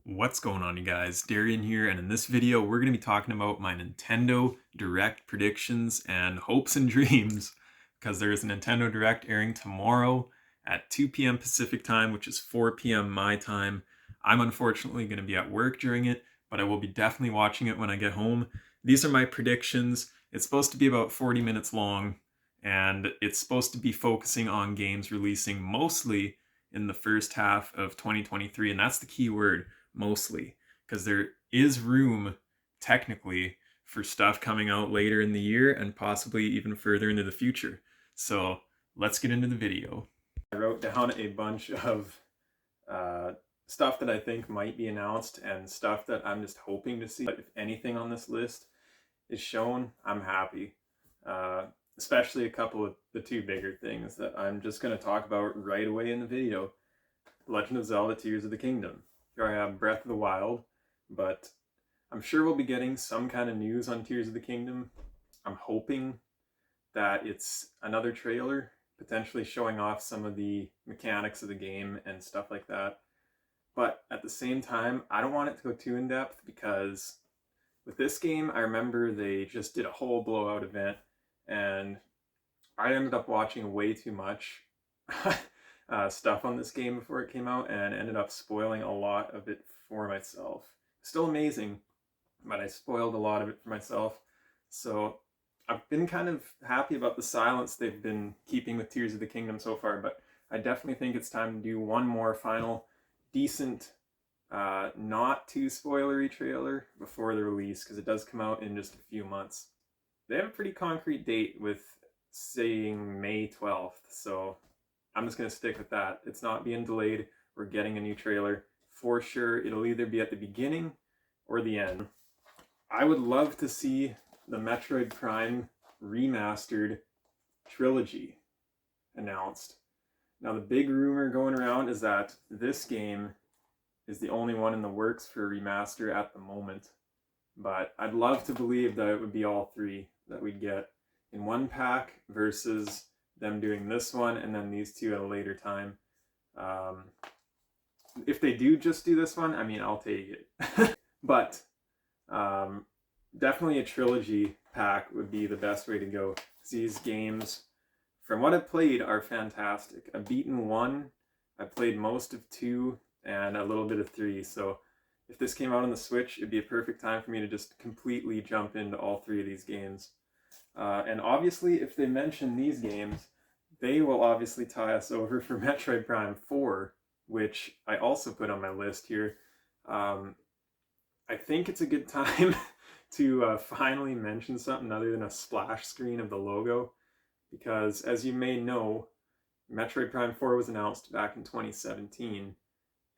What's going on, you guys? Darian here, and in this video we're going to be talking about my Nintendo Direct predictions and hopes and dreams, because there is a Nintendo Direct airing tomorrow at 2 p.m. Pacific time, which is 4 p.m. my time. I'm unfortunately going to be at work during it, but I will be definitely watching it when I get home. These are my predictions. It's supposed to be about 40 minutes long, and it's supposed to be focusing on games releasing mostly in the first half of 2023, and that's the key word, mostly, because there is room technically for stuff coming out later in the year and possibly even further into the future. So let's get into the video. I wrote down a bunch of stuff that I think might be announced and stuff that I'm just hoping to see. But if anything on this list is shown, I'm happy. Especially a couple of the two bigger things that I'm just going to talk about right away in the video. Legend of Zelda Tears of the Kingdom. Here I have Breath of the Wild, but I'm sure we'll be getting some kind of news on Tears of the Kingdom. I'm hoping that it's another trailer, potentially showing off some of the mechanics of the game and stuff like that. But at the same time, I don't want it to go too in depth, because with this game, I remember they just did a whole blowout event, and I ended up watching way too much stuff on this game before it came out, and ended up spoiling a lot of it for myself. Still amazing, but I spoiled a lot of it for myself. So I've been kind of happy about the silence they've been keeping with Tears of the Kingdom so far, but I definitely think it's time to do one more final decent, not too spoilery trailer before the release, because it does come out in just a few months. They have a pretty concrete date with saying May 12th, so I'm just going to stick with that. It's not being delayed. We're getting a new trailer for sure. It'll either be at the beginning or the end. I would love to see the Metroid Prime remastered trilogy announced. Now, the big rumor going around is that this game is the only one in the works for a remaster at the moment. But I'd love to believe that it would be all three that we'd get in one pack, versus them doing this one and then these two at a later time. If they do just do this one, I mean, I'll take it. But definitely a trilogy pack would be the best way to go. These games, from what I've played, are fantastic. I've beaten 1, I've played most of 2, and a little bit of 3, so if this came out on the Switch, it'd be a perfect time for me to just completely jump into all 3 of these games. And obviously, if they mention these games, they will obviously tie us over for Metroid Prime 4, which I also put on my list here. I think it's a good time to finally mention something other than a splash screen of the logo, because as you may know, Metroid Prime 4 was announced back in 2017,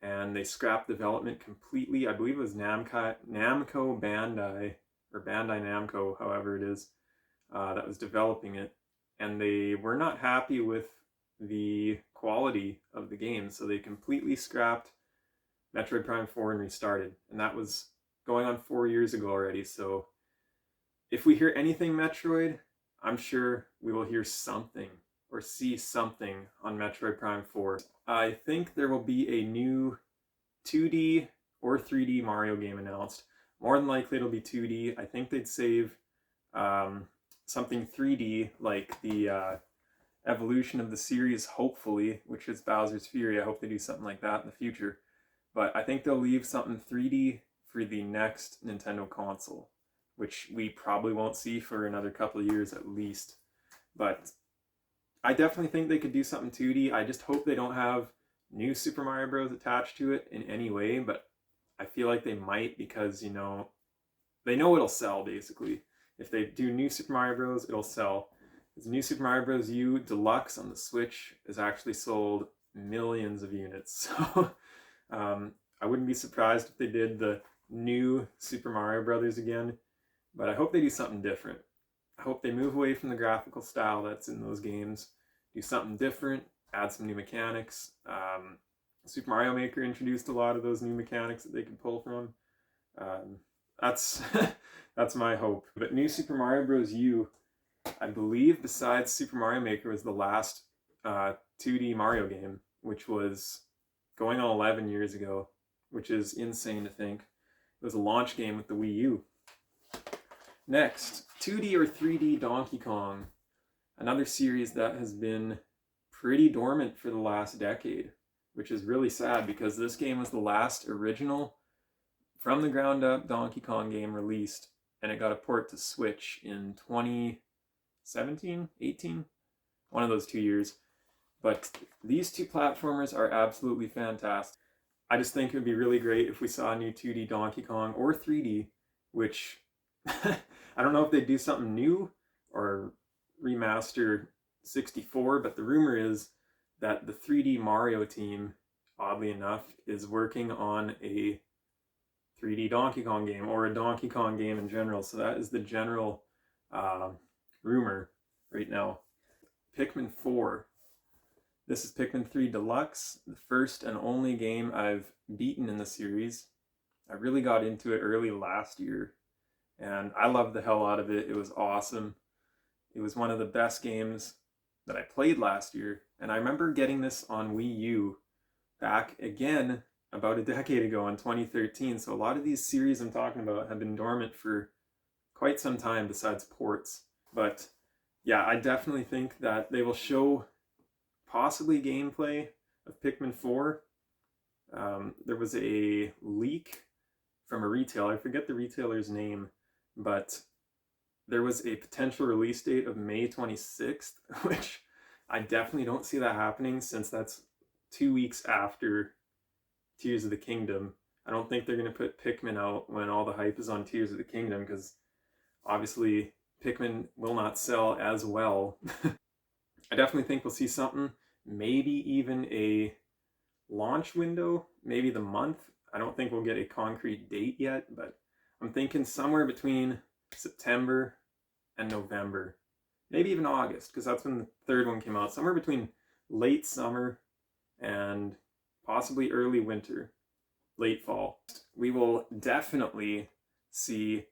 and they scrapped development completely. I believe it was Namco Bandai, or Bandai Namco, however it is, that was developing it, and they were not happy with the quality of the game, so they completely scrapped Metroid Prime 4 and restarted, and that was going on 4 years ago already. So if we hear anything Metroid, I'm sure we will hear something or see something on Metroid Prime 4. I think there will be a new 2D or 3D Mario game announced. More than likely it'll be 2D. I think they'd save something 3D, like the evolution of the series, hopefully, which is Bowser's Fury. I hope they do something like that in the future. But I think they'll leave something 3D for the next Nintendo console, which we probably won't see for another couple of years at least. But I definitely think they could do something 2D. I just hope they don't have new Super Mario Bros. Attached to it in any way, but I feel like they might, because, you know, they know it'll sell, basically. If they do new Super Mario Bros., it'll sell. Because New Super Mario Bros. U Deluxe on the Switch has actually sold millions of units. So I wouldn't be surprised if they did the new Super Mario Brothers again, but I hope they do something different. I hope they move away from the graphical style that's in those games, do something different, add some new mechanics. Super Mario Maker introduced a lot of those new mechanics that they could pull from. That's that's my hope. But New Super Mario Bros. U, I believe, besides Super Mario Maker, was the last 2D Mario game, which was going on 11 years ago. which is insane to think. It was a launch game with the Wii U. Next, 2D or 3D Donkey Kong. Another series that has been pretty dormant for the last decade, which is really sad because this game was the last original from the ground up Donkey Kong game released, and it got a port to Switch in 2017, 18, one of those 2 years. But these two platformers are absolutely fantastic. I just think it would be really great if we saw a new 2D Donkey Kong or 3D, which I don't know if they do something new or remaster 64, but the rumor is that the 3D Mario team, oddly enough, is working on a 3D Donkey Kong game or a Donkey Kong game in general. So that is the general rumor right now. Pikmin 4. This is Pikmin 3 Deluxe, the first and only game I've beaten in the series. I really got into it early last year, and I loved the hell out of it. It was awesome. It was one of the best games that I played last year, and I remember getting this on Wii U back again about a decade ago in 2013. So a lot of these series I'm talking about have been dormant for quite some time besides ports. But yeah, I definitely think that they will show possibly gameplay of Pikmin 4. There was a leak from a retailer, I forget the retailer's name, but there was a potential release date of May 26th, which I definitely don't see that happening since that's 2 weeks after Tears of the Kingdom. I don't think they're going to put Pikmin out when all the hype is on Tears of the Kingdom, because obviously Pikmin will not sell as well. I definitely think we'll see something, maybe even a launch window, maybe the month. I don't think we'll get a concrete date yet, but I'm thinking somewhere between September and November, maybe even August, because that's when the third one came out. Somewhere between late summer and possibly early winter, late fall. We will definitely see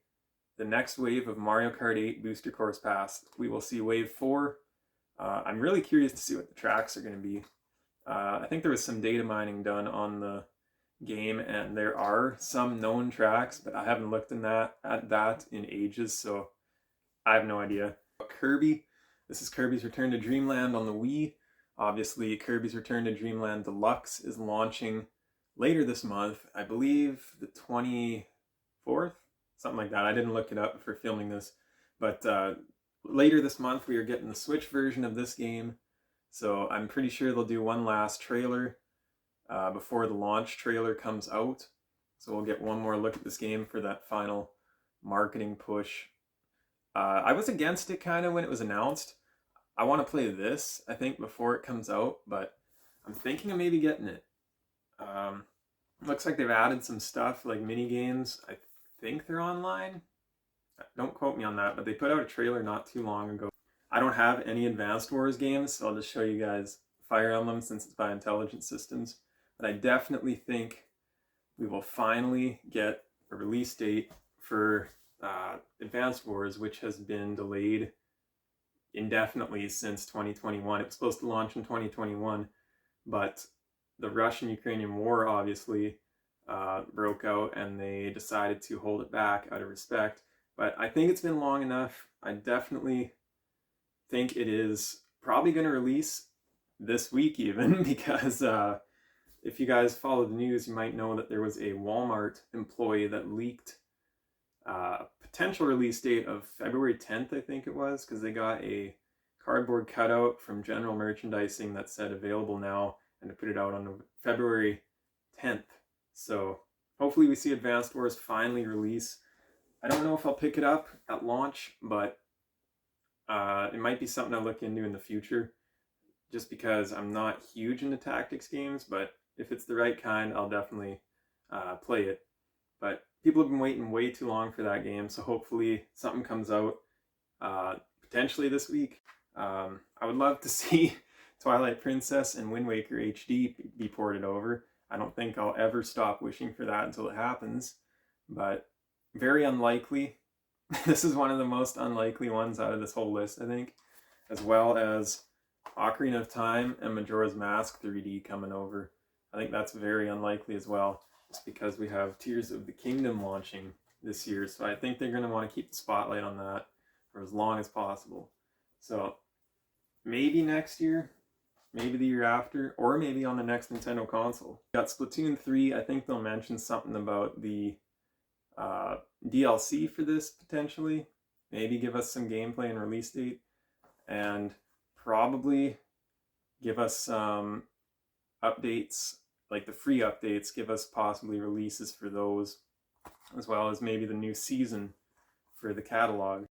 the next wave of Mario Kart 8 Booster Course Pass. We will see Wave 4. I'm really curious to see what the tracks are going to be. I think there was some data mining done on the game, and there are some known tracks, but I haven't looked at that in ages, so I have no idea. Kirby. This is Kirby's Return to Dreamland on the Wii. Obviously, Kirby's Return to Dreamland Deluxe is launching later this month. I believe the 24th? Something like that. I didn't look it up for filming this. But later this month, we are getting the Switch version of this game. So I'm pretty sure they'll do one last trailer before the launch trailer comes out. So we'll get one more look at this game for that final marketing push. I was against it kind of when it was announced. I want to play this, I think, before it comes out, but I'm thinking of maybe getting it. Looks like they've added some stuff like mini games. I think they're online. Don't quote me on that, but they put out a trailer not too long ago. I don't have any Advanced Wars games, so I'll just show you guys Fire Emblem since it's by Intelligent Systems. But I definitely think we will finally get a release date for Advanced Wars, which has been delayed indefinitely since 2021. It was supposed to launch in 2021, but the Russian-Ukrainian war obviously broke out, and they decided to hold it back out of respect. But I think it's been long enough. I definitely think it is probably going to release this week even, because if you guys follow the news, you might know that there was a Walmart employee that leaked a potential release date of February 10th, I think it was, because they got a cardboard cutout from General Merchandising that said available now, and to put it out on February 10th. So hopefully we see Advanced Wars finally release. I don't know if I'll pick it up at launch, but it might be something I'll look into in the future, just because I'm not huge into tactics games, but if it's the right kind, I'll definitely play it. But people have been waiting way too long for that game, so hopefully something comes out potentially this week. I would love to see Twilight Princess and Wind Waker HD be ported over. I don't think I'll ever stop wishing for that until it happens, but very unlikely. This is one of the most unlikely ones out of this whole list, I think, as well as Ocarina of Time and Majora's Mask 3D coming over. I think that's very unlikely as well. just because we have Tears of the Kingdom launching this year. So I think they're going to want to keep the spotlight on that for as long as possible. So maybe next year, maybe the year after, or maybe on the next Nintendo console. Got Splatoon 3. I think they'll mention something about the DLC for this potentially. Maybe give us some gameplay and release date, and probably give us some updates, like the free updates, give us possibly releases for those, as well as maybe the new season for the catalog.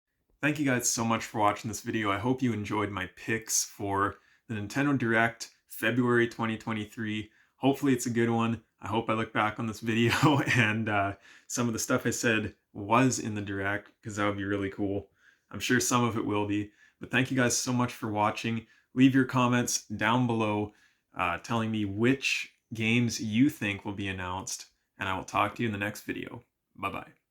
Thank you guys so much for watching this video. I hope you enjoyed my picks for the Nintendo Direct February 2023. Hopefully it's a good one. I hope I look back on this video and some of the stuff I said was in the Direct, because that would be really cool. I'm sure some of it will be. But thank you guys so much for watching. Leave your comments down below telling me which games you think will be announced, and I will talk to you in the next video. Bye-bye.